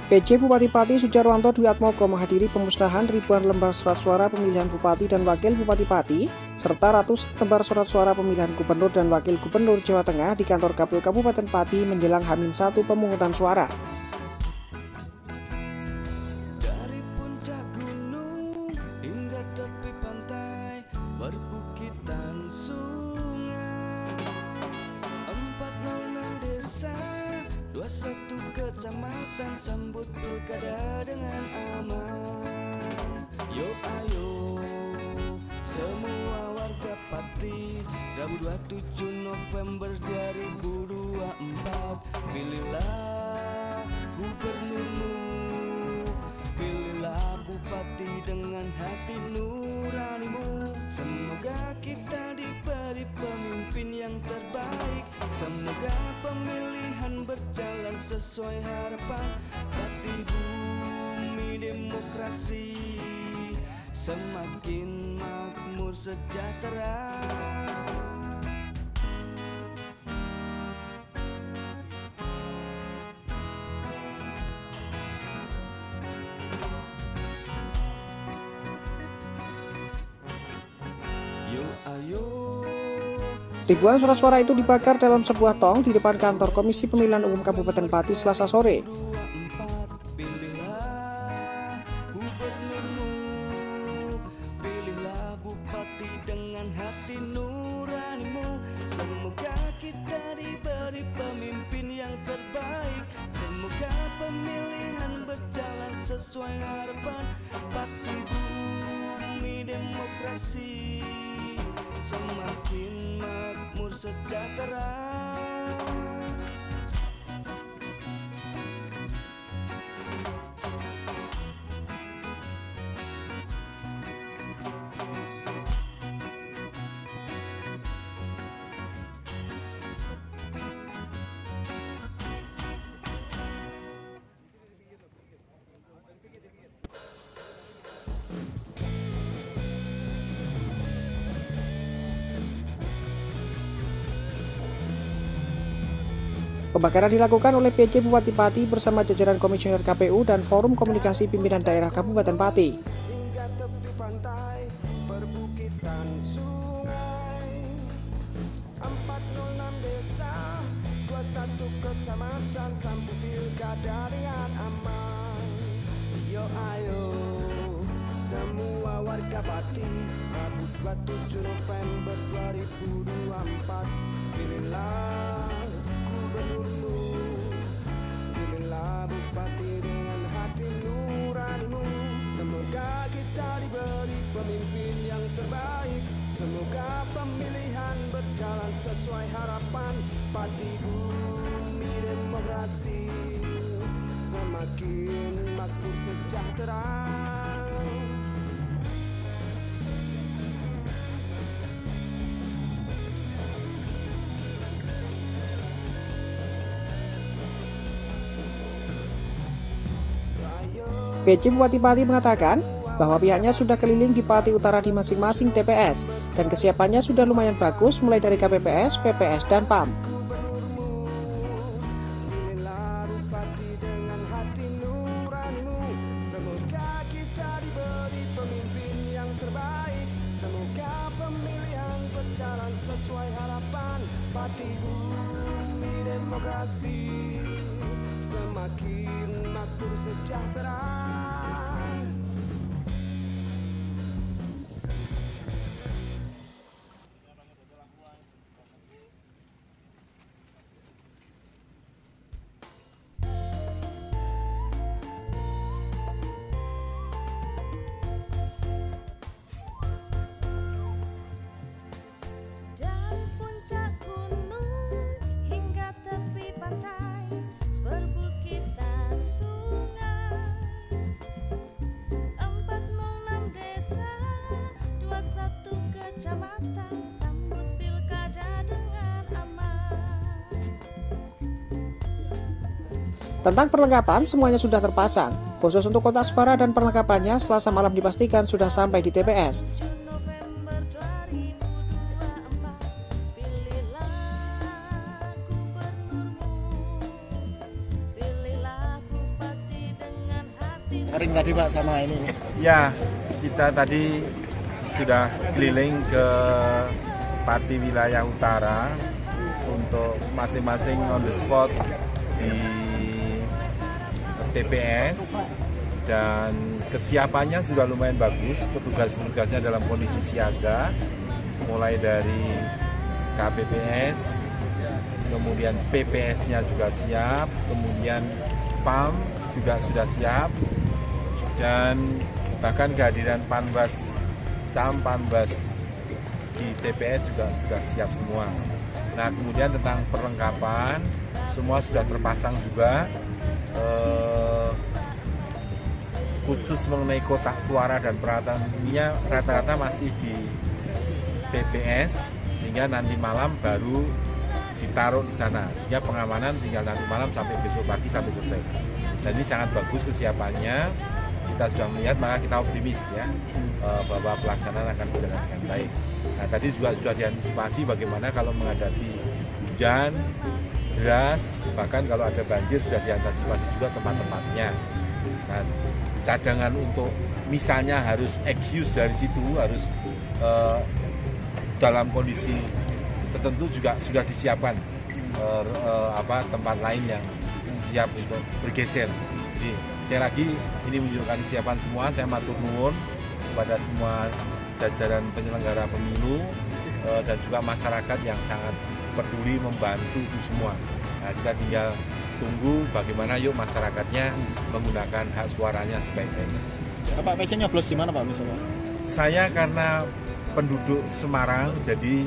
PJ Bupati Pati Sujarwanto Dwi Atmoko menghadiri pemusnahan ribuan lembar surat suara pemilihan Bupati dan Wakil Bupati Pati, serta ratus lembar surat suara pemilihan Gubernur dan Wakil Gubernur Jawa Tengah di kantor KPU Kabupaten Pati menjelang H-1 pemungutan suara. Dari puncak gunung hingga tepi pantai, perbukitan sungai, 406 desa, 21 kecamatan, sambut pilkada dengan aman. Yo ayo semua warga Pati, Rabu 27 November 2024, pilihlah gubernurmu, pilihlah bupati dengan hati nuranimu. Semoga kita diberi pemimpin yang terbaik, semoga pemilihan berjalan sesuai harapan. Pati bumi demokrasi semakin makmur sejahtera. Yo ayo Ribuan surat suara itu dibakar dalam sebuah tong di depan kantor Komisi Pemilihan Umum Kabupaten Pati Selasa sore. 24, pilihlah gubernurmu, pilihlah bupati dengan hati nuranimu. Semoga kita diberi pemimpin yang terbaik, semoga pemilihan berjalan sesuai harapan. Pati bumi demokrasi semakin makmur sejahtera. Pembakaran dilakukan oleh PJ Bupati Pati bersama jajaran Komisioner KPU dan Forum Komunikasi Pimpinan Daerah Kabupaten Pati. Hingga tepi pantai, perbukitan sungai, 406 desa, 21 kecamatan, sambut pilkada dengan aman. Yo ayo semua warga Pati, Rabu 27 November 2024, pilihlah gubernurmu, pilihlah bupati dengan hati nuranimu. Semoga kita diberi pemimpin yang terbaik, semoga pemilihan berjalan sesuai harapan. Pati bumi demokrasi semakin makmur sejahtera. PJ Bupati Pati mengatakan bahwa pihaknya sudah keliling di Pati Utara di masing-masing TPS dan kesiapannya sudah lumayan bagus mulai dari KPPS, PPS, dan PAM. Pilihlah bupati dengan hati nuranimu. Semoga kita diberi pemimpin yang terbaik, semoga pemilihan berjalan sesuai harapan. Pati bumi demokrasi semakin makmur sejahtera. Dari puncak gunung hingga tepi pantai, perbukitan sungai, 406 desa, 21 kecamatan, sambut pilkada dengan aman. Tentang perlengkapan, semuanya sudah terpasang. Khusus untuk kotak suara dan perlengkapannya, Selasa malam dipastikan sudah sampai di TPS. November 2024, pilihlah gubernurmu, pilihlah bupati monitoring tadi Pak sama ini. Ya, kita tadi sudah keliling ke Pati wilayah utara untuk masing-masing on the spot di TPS, dan kesiapannya sudah lumayan bagus. Petugas-petugasnya dalam kondisi siaga, mulai dari KPPS, kemudian PPS-nya juga siap, kemudian PAM juga sudah siap, dan bahkan kehadiran Panwas, Panwas di TPS juga sudah siap semua. Nah, kemudian tentang perlengkapan, semua sudah terpasang juga. Khusus mengenai kotak suara dan peralatannya rata-rata masih di PPS, sehingga nanti malam baru ditaruh di sana, sehingga pengamanan tinggal nanti malam sampai besok pagi sampai selesai. Dan ini sangat bagus kesiapannya, kita sudah melihat, maka kita optimis ya bahwa pelaksanaan akan berjalan dengan baik. Nah, tadi juga sudah diantisipasi bagaimana kalau menghadapi hujan deras, bahkan kalau ada banjir sudah diantisipasi juga tempat-tempatnya. Nah, cadangan untuk misalnya harus excuse dari situ, harus dalam kondisi tertentu juga sudah disiapkan tempat lain yang siap untuk bergeser. Jadi sekali lagi ini menunjukkan kesiapan semua. Saya matur nuwun kepada semua jajaran penyelenggara pemilu dan juga masyarakat yang sangat peduli membantu itu semua. Nah, kita tinggal tunggu bagaimana yuk masyarakatnya menggunakan hak suaranya sebaik-baiknya. Pak PC nyoblos di mana Pak misalnya? Saya karena penduduk Semarang, jadi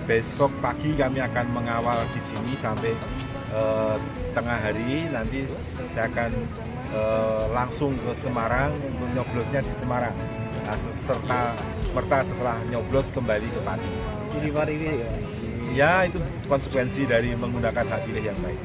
besok pagi kami akan mengawal di sini sampai tengah hari. Nanti saya akan langsung ke Semarang untuk nyoblosnya di Semarang. Nah, serta merta setelah nyoblos kembali ke Pati. Ini ya? Ya, itu konsekuensi dari menggunakan hak pilih yang baik.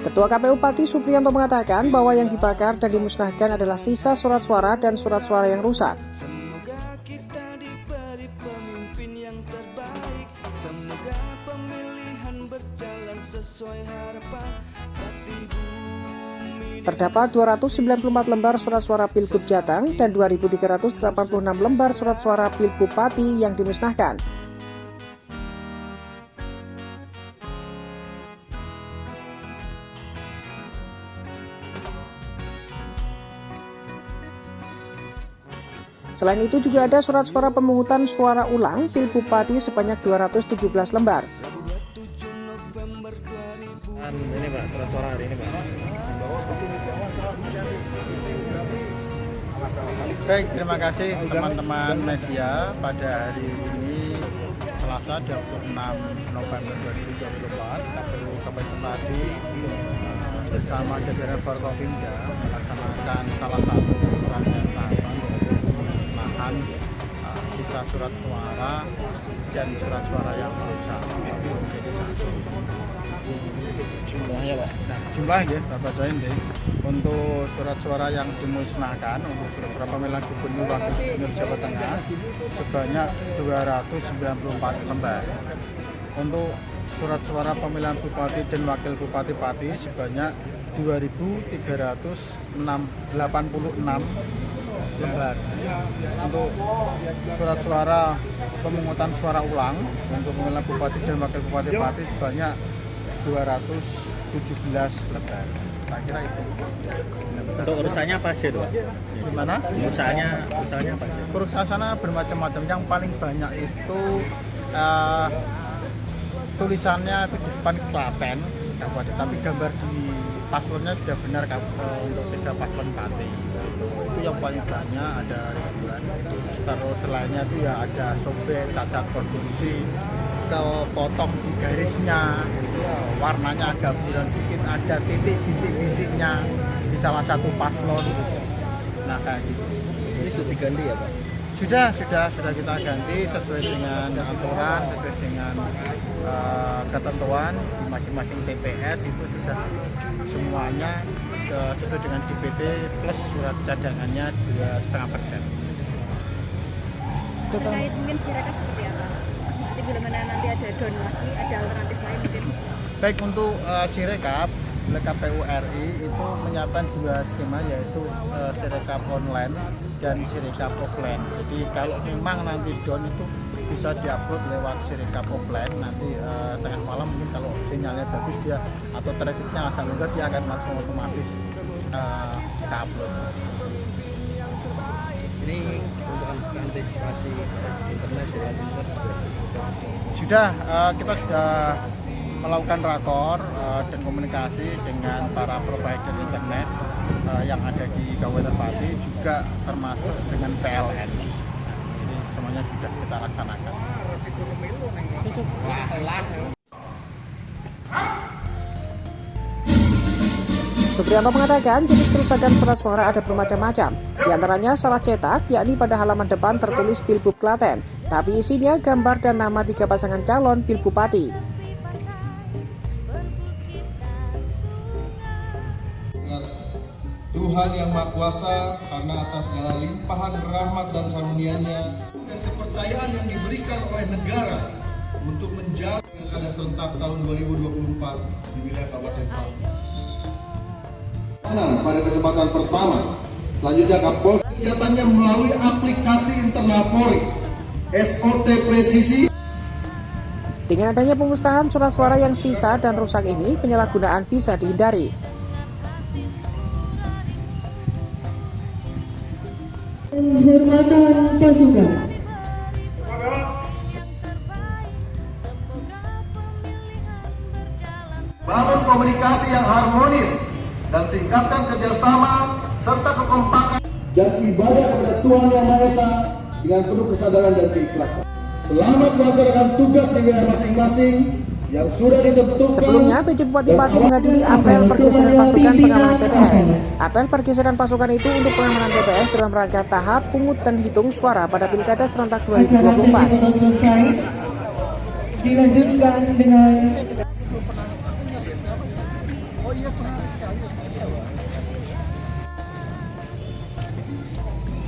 Ketua KPU Pati Supriyanto mengatakan bahwa yang dibakar dan dimusnahkan adalah sisa surat suara dan surat suara yang rusak. Semoga kita diberi pemimpin yang terbaik. Semoga pemilihan berjalan sesuai harapan. Pati bumi Terdapat 294 lembar surat suara Pilgub Jateng dan 2.386 lembar surat suara Pilgub Pati yang dimusnahkan. Selain itu juga ada surat suara pemungutan suara ulang Pilgub Pati sebanyak 217 lembar. Ini Pak, surat suara hari ini Pak. Baik, terima kasih teman-teman media. Pada hari ini Selasa 26 November 2024, KPU Kabupaten Pati bersama jajaran Forkopimda melaksanakan salah satu rangkaian tahapan pemusnahan sisa surat suara dan surat suara yang rusak itu menjadi satu. Jumlahnya Pak. Nah, jumlah ya, Bapak Join deh. Untuk surat suara yang dimusnahkan untuk surat suara pemilihan gubernur wakil gubernur Jawa Tengah sebanyak 294 lembar. Untuk surat suara pemilihan bupati dan wakil bupati Pati sebanyak 2.386 lembar. Untuk surat suara pemungutan suara ulang untuk pemilihan bupati dan wakil bupati Pati sebanyak 217 lembar. Tak kira itu. Untuk urusannya apa sih Pak? Gimana? Urusannya apa sih? Perusahaan sana bermacam-macam. Yang paling banyak itu tulisannya itu di depan Klaten, Kabupaten, tapi gambar di paslonnya sudah benar untuk 3 paslon Pati. Itu yang paling banyak, ada ribuan. Terus selainnya itu ya ada sobek, cacat produksi, kepotong di garisnya, warnanya agak buram dikit, ada titik bintik-bintiknya di salah satu paslon. Nah kayak gitu. Ini sudah diganti ya Pak? Sudah kita ganti sesuai dengan aturan, sesuai dengan ketentuan di masing-masing TPS itu sudah semuanya sesuai dengan DPT plus surat cadangannya 2,5%. Terkait mungkin Sirekap seperti apa? Jadi bila mana nanti ada down lagi, ada alternatif lain mungkin? Baik, untuk Sirekap oleh KPU RI itu menyiapkan dua skema, yaitu Sirekap online dan Sirekap offline. Jadi kalau memang nanti down itu bisa diupload lewat Sirekap offline, nanti tengah malam mungkin kalau sinyalnya bagus dia atau trafficnya agak longgar, dia akan langsung otomatis kita upload. Ini untuk antisipasi internet ya, Sudah, kita sudah melakukan rakor dan komunikasi dengan para provider internet yang ada di Kabupaten Pati, juga termasuk dengan PLN. Jadi semuanya sudah kita laksanakan. Supriyanto mengatakan jenis kerusakan surat suara ada bermacam-macam. Di antaranya salah cetak, yakni pada halaman depan tertulis Pilbub Klaten, tapi isinya gambar dan nama 3 pasangan calon Pilbub Pati. Tuhan yang Maha Kuasa, karena atas segala limpahan rahmat dan karunia-Nya dan kepercayaan yang diberikan oleh negara untuk menjaga pilkada serentak tahun 2024 di wilayah Kabupaten Pati. Pada kesempatan pertama, selanjutnya Kapolres kegiatannya melalui aplikasi internal Polri, SOT Presisi. Dengan adanya pemusnahan surat suara yang sisa dan rusak ini, penyalahgunaan bisa dihindari. Penghormatan pasukan. Bangun komunikasi yang harmonis dan tingkatkan kerjasama serta kekompakan dan ibadah kepada Tuhan Yang Maha Esa dengan penuh kesadaran dan keikhlasan. Selamat melaksanakan tugas di wilayah masing-masing yang sudah ditentukan. Sebelumnya, PJ Bupati Pati menghadiri apel pergeseran pasukan pengamanan TPS. Apel pergeseran pasukan itu untuk pengamanan TPS dalam rangka tahap pungut dan hitung suara pada Pilkada serentak 2024. Selesai, dilanjutkan dengan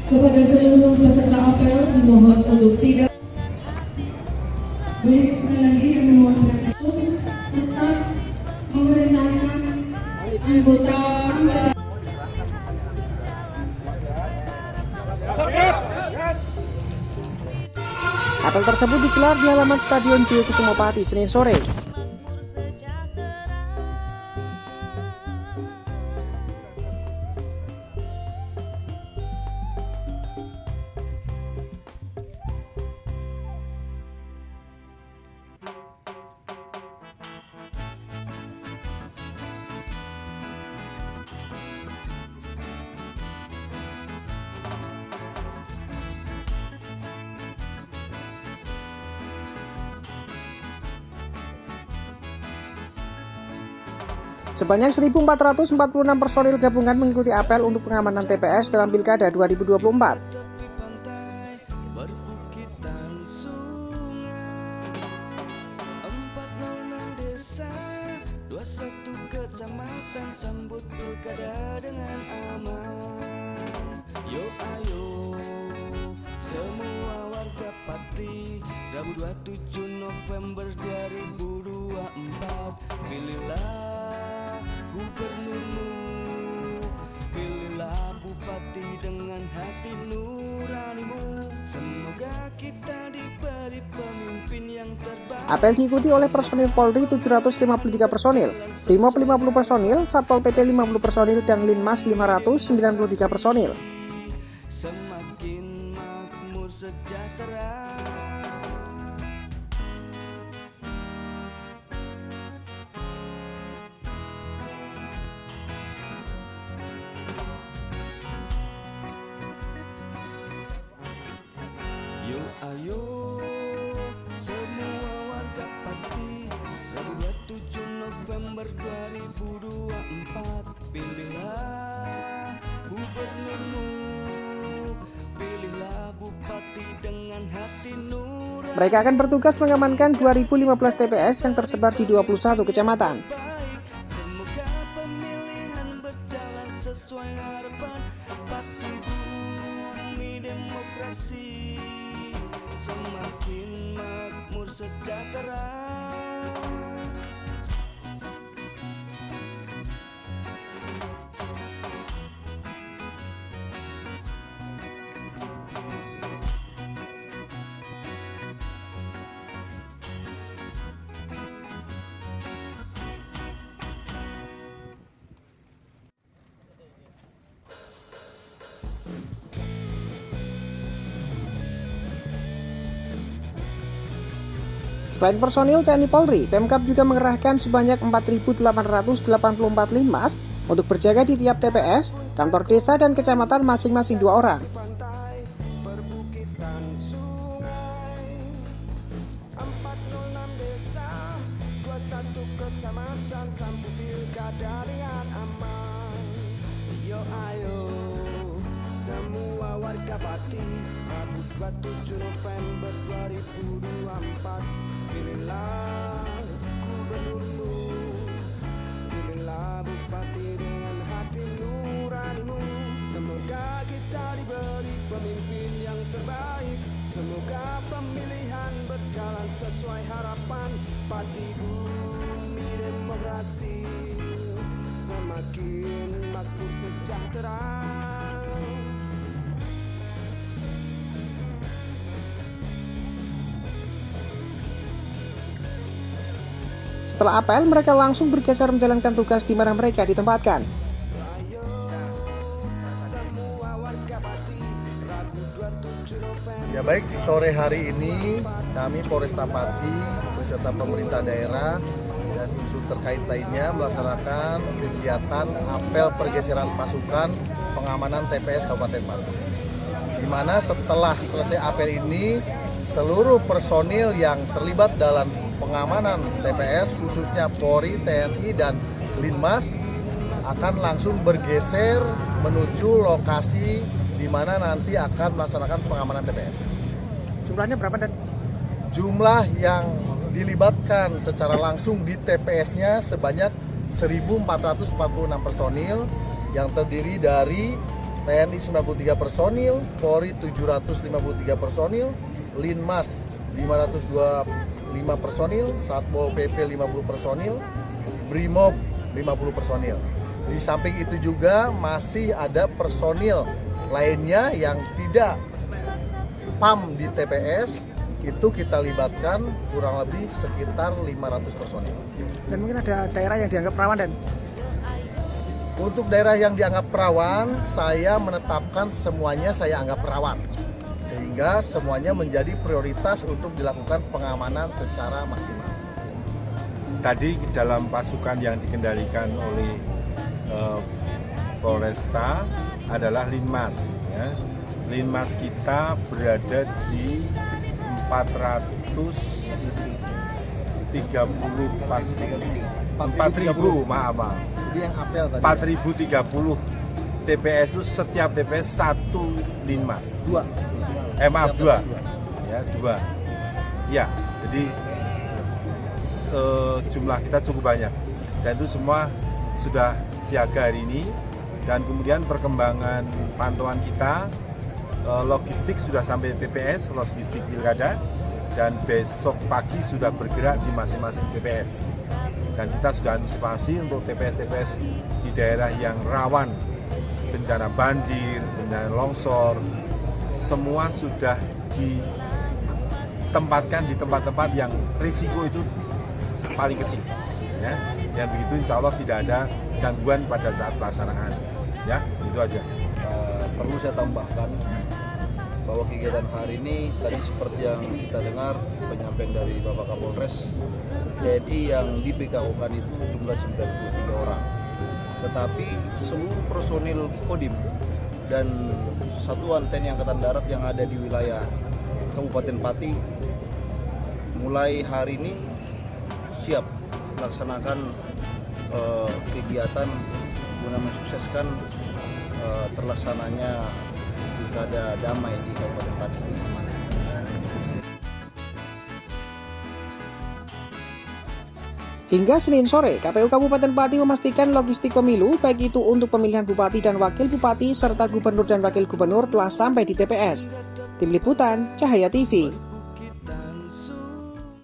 kepada seluruh peserta apel dimohon untuk tidak. Baik, sekali lagi yang dimohon tetap memerintahkan anggota. Apel tersebut digelar di halaman Stadion Joyokusumo Pati Senin sore. Sebanyak 1.446 personil gabungan mengikuti apel untuk pengamanan TPS dalam Pilkada 2024. Tepi pantai, perbukitan sungai, 406 desa, 21 kecamatan sambut pilkada dengan aman. Yo ayo, semua warga Pati, Rabu 27 November 2024, pilihlah gubernurmu, pilihlah bupati dengan hati nuranimu. Semoga kita diberi pemimpin yang terbaik. Apel diikuti oleh personil Polri 753 personil, Brimob 50 personil, Satpol PP 50 personil, dan Linmas 593 personil. Semakin makmur sejahtera. Yo ayo semua warga Pati, Rabu 27 November 2024, pilihlah gubernurmu, pilihlah bupati dengan hati nurani. Mereka akan bertugas mengamankan 2015 TPS yang tersebar di 21 kecamatan. Semoga pemilihan berjalan sesuai harapan. Pati bumi demokrasi, semakin makmur sejahtera. Selain personil TNI Polri, Pemkab juga mengerahkan sebanyak 4.884 linmas untuk berjaga di tiap TPS, kantor desa dan kecamatan masing-masing 2 orang. Semua warga Pati, Rabu 27 November 2024. Pilihlah gubernurmu, pilihlah bupati dengan hati nuranimu. Semoga kita diberi pemimpin yang terbaik. Semoga pemilihan berjalan sesuai harapan. Pati bumi demokrasi semakin makmur sejahtera. Setelah apel, mereka langsung bergeser menjalankan tugas di mana mereka ditempatkan. Ya baik, sore hari ini kami Polresta Pati beserta pemerintah daerah dan unsur terkait lainnya melaksanakan kegiatan apel pergeseran pasukan pengamanan TPS Kabupaten Pati. Di mana setelah selesai apel ini, seluruh personil yang terlibat dalam pengamanan TPS khususnya Polri, TNI, dan Linmas akan langsung bergeser menuju lokasi di mana nanti akan melaksanakan pengamanan TPS. Jumlahnya berapa dan? Jumlah yang dilibatkan secara langsung di TPS-nya sebanyak 1.446 personil yang terdiri dari TNI 93 personil, Polri 753 personil, Linmas 525 personil, Satpol PP 50 personil, Brimob 50 personil. Di samping itu juga masih ada personil lainnya yang tidak PAM di TPS, itu kita libatkan kurang lebih sekitar 500 personil. Dan mungkin ada daerah yang dianggap rawan dan? Untuk daerah yang dianggap rawan, saya menetapkan semuanya saya anggap rawan. Sehingga semuanya menjadi prioritas untuk dilakukan pengamanan secara maksimal. Tadi dalam pasukan yang dikendalikan oleh Polresta adalah Linmas. Ya. Linmas kita berada di 4.030 maaf. Jadi yang apel tadi 4.030 TPS itu setiap TPS 1 Linmas. 2. Maaf 2. Ya, 2. Ya, jadi jumlah kita cukup banyak. Dan itu semua sudah siaga hari ini. Dan kemudian perkembangan pantauan kita, logistik sudah sampai TPS, logistik pilkada, dan besok pagi sudah bergerak di masing-masing TPS. Dan kita sudah antisipasi untuk TPS-TPS di daerah yang rawan bencana banjir, bencana longsor, semua sudah ditempatkan di tempat-tempat yang risiko itu paling kecil. Ya. Dan begitu insya Allah tidak ada gangguan pada saat pelaksanaan. Ya, itu aja. Perlu saya tambahkan bahwa kegiatan hari ini tadi seperti yang kita dengar penyampaian dari Bapak Kapolres, TNI yang di PKU kan itu jumlah 93 orang. Tetapi seluruh personil Kodim dan satuan TNI Angkatan Darat yang ada di wilayah Kabupaten Pati mulai hari ini siap melaksanakan kegiatan guna mensukseskan terlaksananya pilkada damai di Kabupaten Pati. Hingga Senin sore, KPU Kabupaten Pati memastikan logistik pemilu, baik itu untuk pemilihan bupati dan wakil bupati, serta gubernur dan wakil gubernur telah sampai di TPS. Tim Liputan, Cahaya TV.